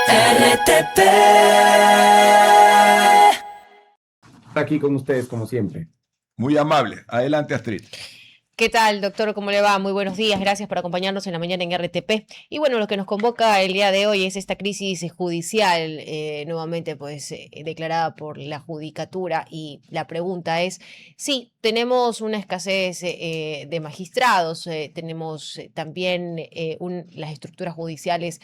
RTP. Aquí con ustedes, como siempre. Muy amable. Adelante, Astrid. ¿Qué tal, doctor? ¿Cómo le va? Muy buenos días. Gracias por acompañarnos en la mañana en RTP. Y bueno, lo que nos convoca el día de hoy es esta crisis judicial, nuevamente pues declarada por la judicatura. Y la pregunta es, sí, tenemos una escasez de magistrados, tenemos también las estructuras judiciales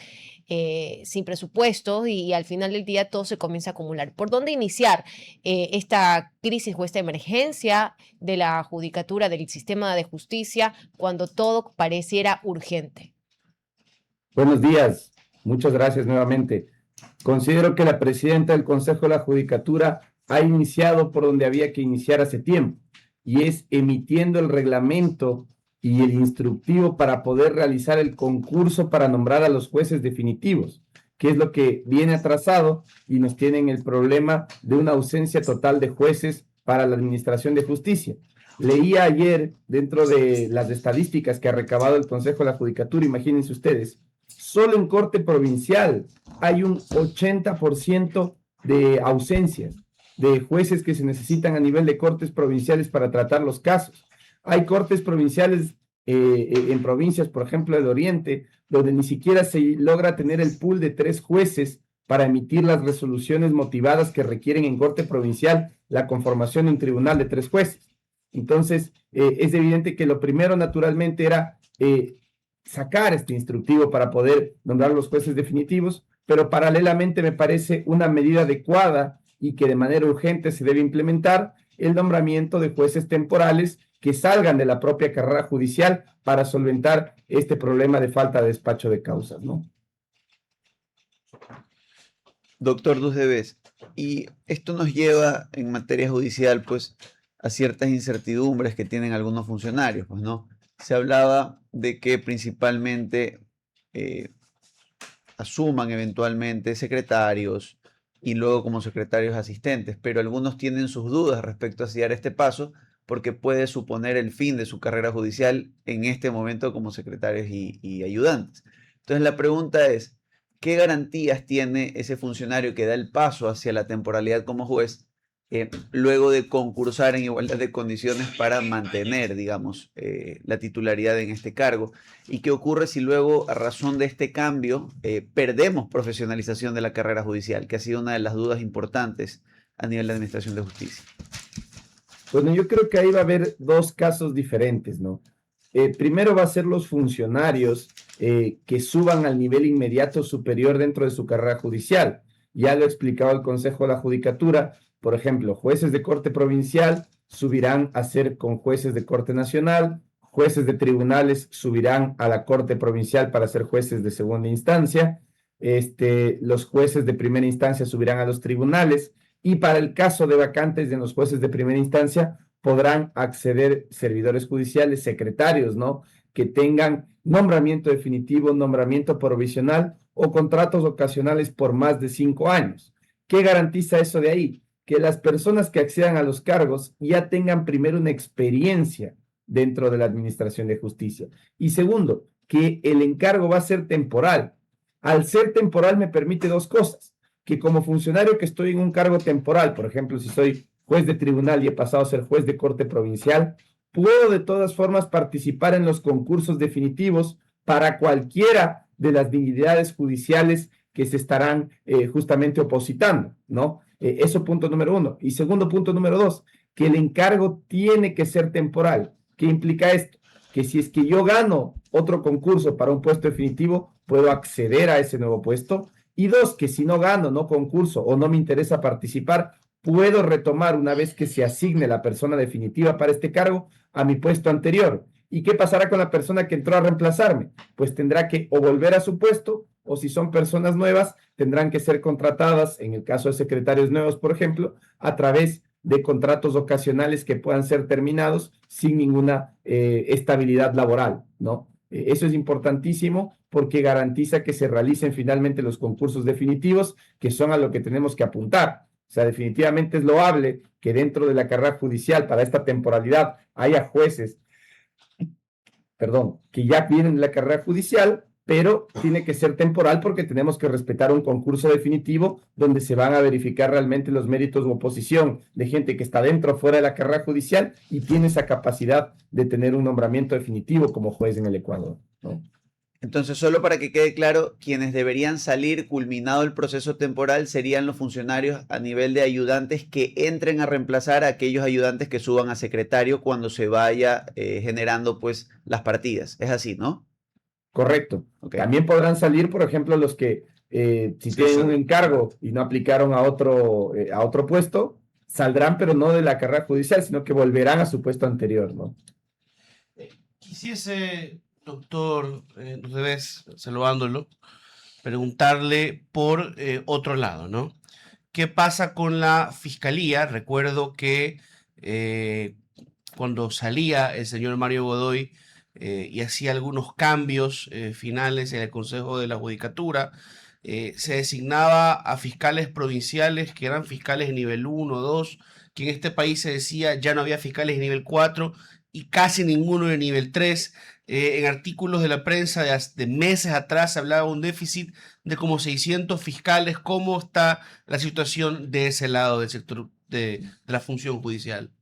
sin presupuesto y al final del día todo se comienza a acumular. ¿Por dónde iniciar esta crisis o esta emergencia de la judicatura, del sistema de justicia, cuando todo pareciera urgente? Buenos días. Muchas gracias nuevamente. Considero que la presidenta del Consejo de la Judicatura ha iniciado por donde había que iniciar hace tiempo, y es emitiendo el reglamento y el instructivo para poder realizar el concurso para nombrar a los jueces definitivos, que es lo que viene atrasado y nos tienen el problema de una ausencia total de jueces para la administración de justicia. Leía ayer, dentro de las estadísticas que ha recabado el Consejo de la Judicatura, imagínense ustedes, solo en Corte Provincial hay un 80% de ausencias de jueces que se necesitan a nivel de cortes provinciales para tratar los casos. Hay cortes provinciales en provincias, por ejemplo, del Oriente, donde ni siquiera se logra tener el pool de 3 jueces para emitir las resoluciones motivadas que requieren en corte provincial la conformación de un tribunal de 3 jueces. Entonces, es evidente que lo primero, naturalmente, era sacar este instructivo para poder nombrar los jueces definitivos, pero paralelamente me parece una medida adecuada y que de manera urgente se debe implementar el nombramiento de jueces temporales que salgan de la propia carrera judicial para solventar este problema de falta de despacho de causas, ¿no? Doctor Dusdevez, y esto nos lleva en materia judicial, pues, a ciertas incertidumbres que tienen algunos funcionarios, pues, ¿no? Se hablaba de que principalmente asuman eventualmente secretarios y luego como secretarios asistentes, pero algunos tienen sus dudas respecto a si dar este paso porque puede suponer el fin de su carrera judicial en este momento como secretarios y ayudantes. Entonces la pregunta es, ¿qué garantías tiene ese funcionario que da el paso hacia la temporalidad como juez luego de concursar en igualdad de condiciones para mantener, digamos, la titularidad en este cargo? ¿Y qué ocurre si luego, a razón de este cambio, perdemos profesionalización de la carrera judicial, que ha sido una de las dudas importantes a nivel de administración de justicia? Bueno, yo creo que ahí va a haber 2 casos diferentes, ¿no? Primero va a ser los funcionarios que suban al nivel inmediato superior dentro de su carrera judicial. Ya lo ha explicado el Consejo de la Judicatura. Por ejemplo, jueces de corte provincial subirán a ser con jueces de corte nacional, jueces de tribunales subirán a la corte provincial para ser jueces de segunda instancia, los jueces de primera instancia subirán a los tribunales, y para el caso de vacantes de los jueces de primera instancia podrán acceder servidores judiciales, secretarios, ¿no? Que tengan nombramiento definitivo, nombramiento provisional o contratos ocasionales por más de 5 años. ¿Qué garantiza eso de ahí? Que las personas que accedan a los cargos ya tengan primero una experiencia dentro de la administración de justicia. Y segundo, que el encargo va a ser temporal. Al ser temporal me permite 2 cosas. Que como funcionario que estoy en un cargo temporal, por ejemplo, si soy juez de tribunal y he pasado a ser juez de corte provincial, puedo de todas formas participar en los concursos definitivos para cualquiera de las dignidades judiciales que se estarán justamente opositando, ¿no? Eso punto número 1. Y segundo punto número 2, que el encargo tiene que ser temporal. ¿Qué implica esto? Que si es que yo gano otro concurso para un puesto definitivo, puedo acceder a ese nuevo puesto. Y 2, que si no gano, no concurso o no me interesa participar, puedo retomar una vez que se asigne la persona definitiva para este cargo a mi puesto anterior. ¿Y qué pasará con la persona que entró a reemplazarme? Pues tendrá que o volver a su puesto, o si son personas nuevas, tendrán que ser contratadas, en el caso de secretarios nuevos, por ejemplo, a través de contratos ocasionales que puedan ser terminados sin ninguna estabilidad laboral, ¿no? Eso es importantísimo porque garantiza que se realicen finalmente los concursos definitivos, que son a lo que tenemos que apuntar. O sea, definitivamente es loable que dentro de la carrera judicial para esta temporalidad haya jueces, que ya vienen de la carrera judicial, pero tiene que ser temporal porque tenemos que respetar un concurso definitivo donde se van a verificar realmente los méritos u oposición de gente que está dentro o fuera de la carrera judicial y tiene esa capacidad de tener un nombramiento definitivo como juez en el Ecuador, ¿no? Entonces, solo para que quede claro, quienes deberían salir culminado el proceso temporal serían los funcionarios a nivel de ayudantes que entren a reemplazar a aquellos ayudantes que suban a secretario cuando se vaya generando pues las partidas. Es así, ¿no? Correcto. Ok. También podrán salir, por ejemplo, los que si Sí, tienen sí. un encargo y no aplicaron a otro puesto, saldrán, pero no de la carrera judicial, sino que volverán a su puesto anterior, ¿no? Quisiese, doctor Revés, saludándolo, preguntarle por otro lado, ¿no? ¿Qué pasa con la fiscalía? Recuerdo que cuando salía el señor Mario Godoy y hacía algunos cambios finales en el Consejo de la Judicatura, se designaba a fiscales provinciales que eran fiscales de nivel 1, 2, que en este país se decía ya no había fiscales de nivel 4 y casi ninguno de nivel 3. En artículos de la prensa de meses atrás se hablaba de un déficit de como 600 fiscales. ¿Cómo está la situación de ese lado del sector de la función judicial?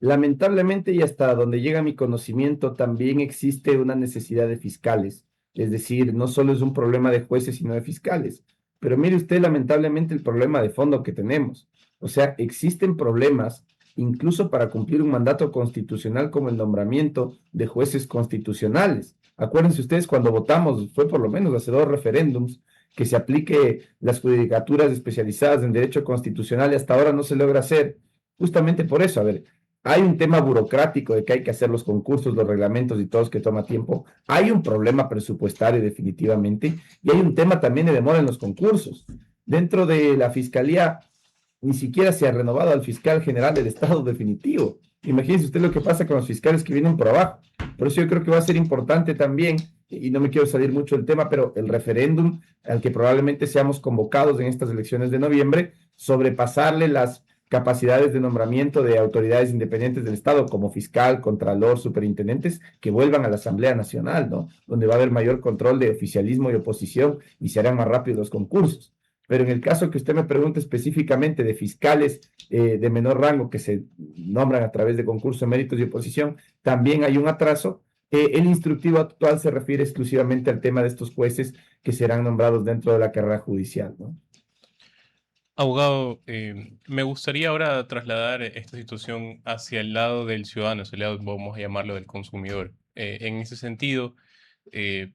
Lamentablemente, y hasta donde llega mi conocimiento, también existe una necesidad de fiscales. Es decir, no solo es un problema de jueces, sino de fiscales. Pero mire usted, lamentablemente, el problema de fondo que tenemos. O sea, existen problemas incluso para cumplir un mandato constitucional como el nombramiento de jueces constitucionales. Acuérdense ustedes cuando votamos, fue por lo menos hace 2 referéndums, que se aplique las judicaturas especializadas en derecho constitucional y hasta ahora no se logra hacer. Justamente por eso, a ver, hay un tema burocrático de que hay que hacer los concursos, los reglamentos y todo eso que toma tiempo. Hay un problema presupuestario definitivamente y hay un tema también de demora en los concursos. Dentro de la fiscalía ni siquiera se ha renovado al fiscal general del Estado definitivo. Imagínense usted lo que pasa con los fiscales que vienen por abajo. Por eso yo creo que va a ser importante también, y no me quiero salir mucho del tema, pero el referéndum al que probablemente seamos convocados en estas elecciones de noviembre, sobrepasarle las capacidades de nombramiento de autoridades independientes del Estado como fiscal, contralor, superintendentes, que vuelvan a la Asamblea Nacional, ¿no? Donde va a haber mayor control de oficialismo y oposición y se harán más rápidos los concursos. Pero en el caso que usted me pregunte específicamente de fiscales de menor rango que se nombran a través de concurso de méritos y oposición, también hay un atraso. El instructivo actual se refiere exclusivamente al tema de estos jueces que serán nombrados dentro de la carrera judicial, ¿no? Abogado, me gustaría ahora trasladar esta situación hacia el lado del ciudadano, hacia el lado, vamos a llamarlo, del consumidor. En ese sentido, eh,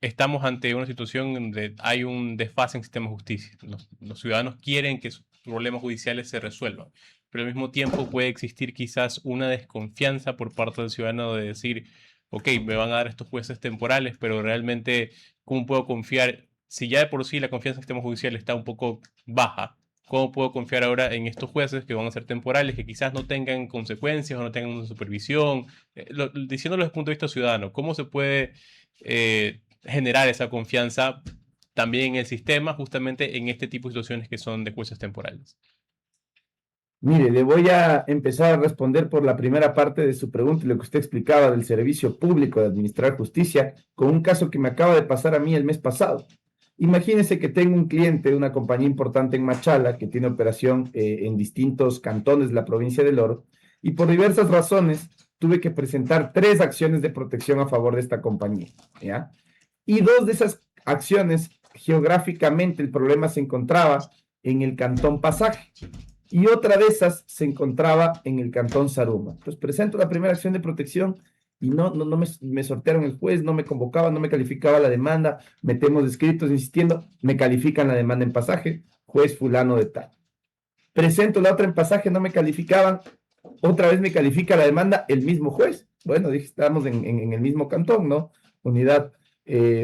estamos ante una situación donde hay un desfase en el sistema de justicia. Los ciudadanos quieren que sus problemas judiciales se resuelvan, pero al mismo tiempo puede existir quizás una desconfianza por parte del ciudadano de decir, ok, me van a dar estos jueces temporales, pero realmente, ¿cómo puedo confiar? Si ya de por sí la confianza en el sistema judicial está un poco baja, ¿cómo puedo confiar ahora en estos jueces que van a ser temporales, que quizás no tengan consecuencias o no tengan una supervisión? Diciéndolo desde el punto de vista ciudadano, ¿cómo se puede generar esa confianza también en el sistema, justamente en este tipo de situaciones que son de jueces temporales? Mire, le voy a empezar a responder por la primera parte de su pregunta y lo que usted explicaba del servicio público de administrar justicia, con un caso que me acaba de pasar a mí el mes pasado. Imagínese que tengo un cliente de una compañía importante en Machala que tiene operación en distintos cantones de la provincia del Oro y por diversas razones tuve que presentar 3 acciones de protección a favor de esta compañía, ¿ya? Y 2 de esas acciones, geográficamente el problema se encontraba en el cantón Pasaje y otra de esas se encontraba en el cantón Zaruma. Pues presento la primera acción de protección y no me sortearon el juez, no me convocaban, no me calificaba la demanda, metemos escritos insistiendo, me califican la demanda en Pasaje, juez fulano de tal. Presento la otra en Pasaje, no me calificaban, otra vez me califica la demanda el mismo juez. Bueno, dije, estamos en el mismo cantón, ¿no? Unidad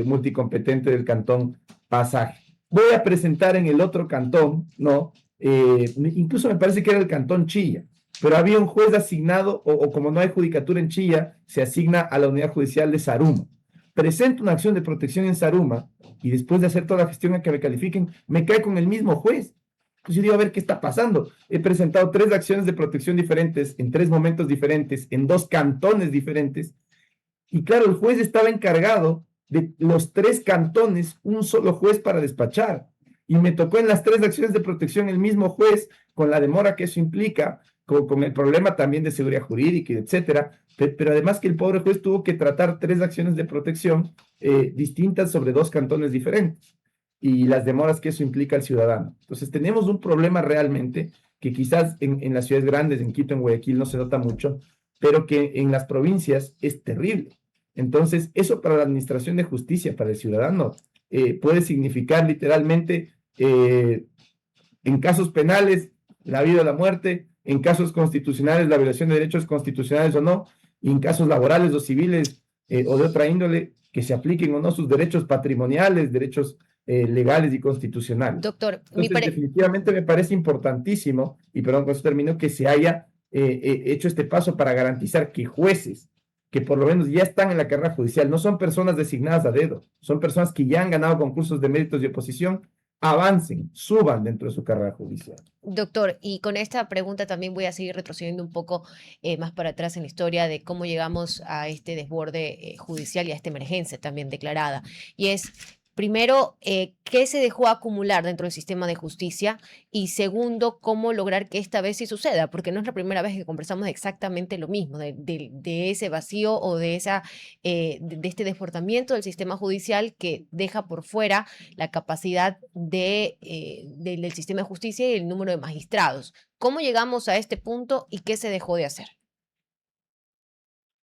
multicompetente del cantón Pasaje. Voy a presentar en el otro cantón, ¿no? Incluso me parece que era el cantón Chilla, pero había un juez asignado, o como no hay judicatura en Chilla, se asigna a la unidad judicial de Zaruma. Presento una acción de protección en Zaruma y después de hacer toda la gestión a que me califiquen, me cae con el mismo juez. Pues yo digo, a ver qué está pasando. He presentado 3 acciones de protección diferentes, en 3 momentos diferentes, en 2 cantones diferentes, Y claro, el juez estaba encargado de los 3 cantones, un solo juez para despachar. Y me tocó en las 3 acciones de protección el mismo juez, con la demora que eso implica, con el problema también de seguridad jurídica, etcétera. Pero además que el pobre juez tuvo que tratar 3 acciones de protección distintas sobre 2 cantones diferentes y las demoras que eso implica al ciudadano. Entonces tenemos un problema realmente que quizás en las ciudades grandes, en Quito, en Guayaquil, no se nota mucho, pero que en las provincias es terrible. Entonces, eso para la administración de justicia, para el ciudadano, puede significar literalmente, en casos penales, la vida o la muerte, en casos constitucionales, la violación de derechos constitucionales o no, y en casos laborales o civiles o de otra índole, que se apliquen o no sus derechos patrimoniales, derechos legales y constitucionales. Doctor, Entonces, definitivamente me parece importantísimo, y perdón, con eso termino, que se haya hecho este paso para garantizar que jueces que por lo menos ya están en la carrera judicial, no son personas designadas a dedo, son personas que ya han ganado concursos de méritos y oposición, avancen, suban dentro de su carrera judicial. Doctor, y con esta pregunta también voy a seguir retrocediendo un poco más para atrás en la historia de cómo llegamos a este desborde judicial y a esta emergencia también declarada. Y es, primero, ¿qué se dejó acumular dentro del sistema de justicia? Y segundo, ¿cómo lograr que esta vez sí suceda? Porque no es la primera vez que conversamos de exactamente lo mismo, de ese vacío o de este desbordamiento del sistema judicial que deja por fuera la capacidad del sistema de justicia y el número de magistrados. ¿Cómo llegamos a este punto y qué se dejó de hacer?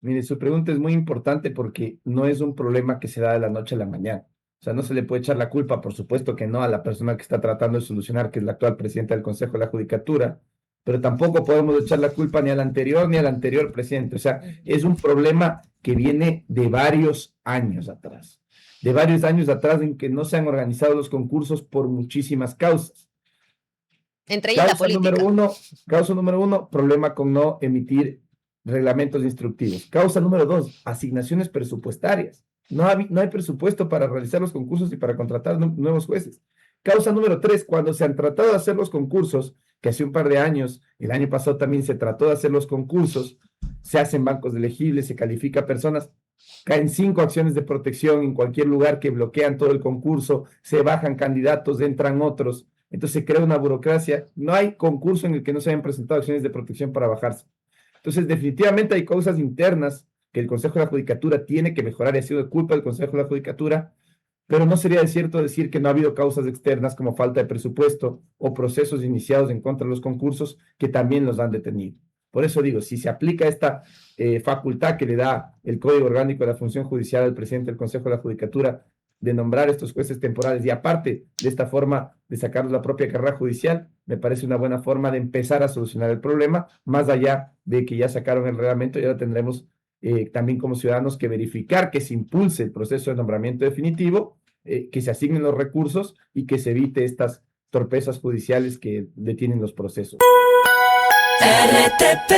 Mire, su pregunta es muy importante porque no es un problema que se da de la noche a la mañana. O sea, no se le puede echar la culpa, por supuesto que no, a la persona que está tratando de solucionar, que es la actual presidenta del Consejo de la Judicatura, pero tampoco podemos echar la culpa ni al anterior presidente. O sea, es un problema que viene de varios años atrás. De varios años atrás en que no se han organizado los concursos por muchísimas causas. Entre ellas la política. Causa número uno, problema con no emitir reglamentos instructivos. Causa número 2, asignaciones presupuestarias. No hay presupuesto para realizar los concursos y para contratar nuevos jueces. Causa número 3, cuando se han tratado de hacer los concursos, que hace un par de años, el año pasado también se trató de hacer los concursos, se hacen bancos de elegibles, se califica personas, caen 5 acciones de protección en cualquier lugar que bloquean todo el concurso, se bajan candidatos, entran otros, entonces se crea una burocracia. No hay concurso en el que no se hayan presentado acciones de protección para bajarse. Entonces, definitivamente hay causas internas que el Consejo de la Judicatura tiene que mejorar y ha sido culpa del Consejo de la Judicatura, pero no sería cierto decir que no ha habido causas externas como falta de presupuesto o procesos iniciados en contra de los concursos que también los han detenido. Por eso digo, si se aplica esta facultad que le da el Código Orgánico de la Función Judicial al presidente del Consejo de la Judicatura de nombrar estos jueces temporales y aparte de esta forma de sacarlos la propia carrera judicial, me parece una buena forma de empezar a solucionar el problema, más allá de que ya sacaron el reglamento y ahora tendremos también como ciudadanos que verificar que se impulse el proceso de nombramiento definitivo, que se asignen los recursos y que se evite estas torpezas judiciales que detienen los procesos. RTP